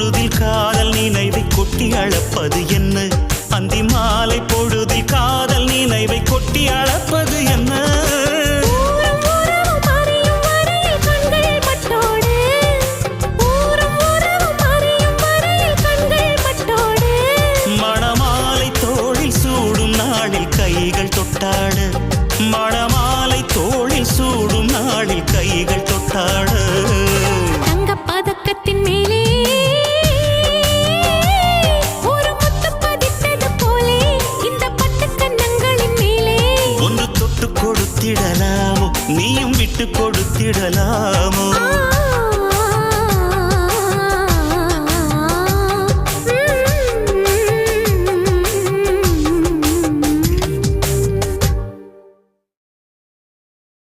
பொழுதில் காதல் நினைவை கொட்டி அளப்பது என்ன? அந்தி மாலை பொழுதில் காதல் நினைவை கொட்டி அளப்பது என்ன? மணமாலை தோளில் சூடும் நாளில் கைகள் தொட்டாட, மணமாலை தோளில் சூடும் நாளில் கைகள் தொட்டாட. தங்கப்பதக்கத்தின் மேலே ஒரு முத்து பதித்தது போலே இந்த பட்டு கன்னங்களின் மேலே ஒன்று தொட்டு கொடுத்திடலாமோ, நீயும் விட்டு கொடுத்திடலாமோ?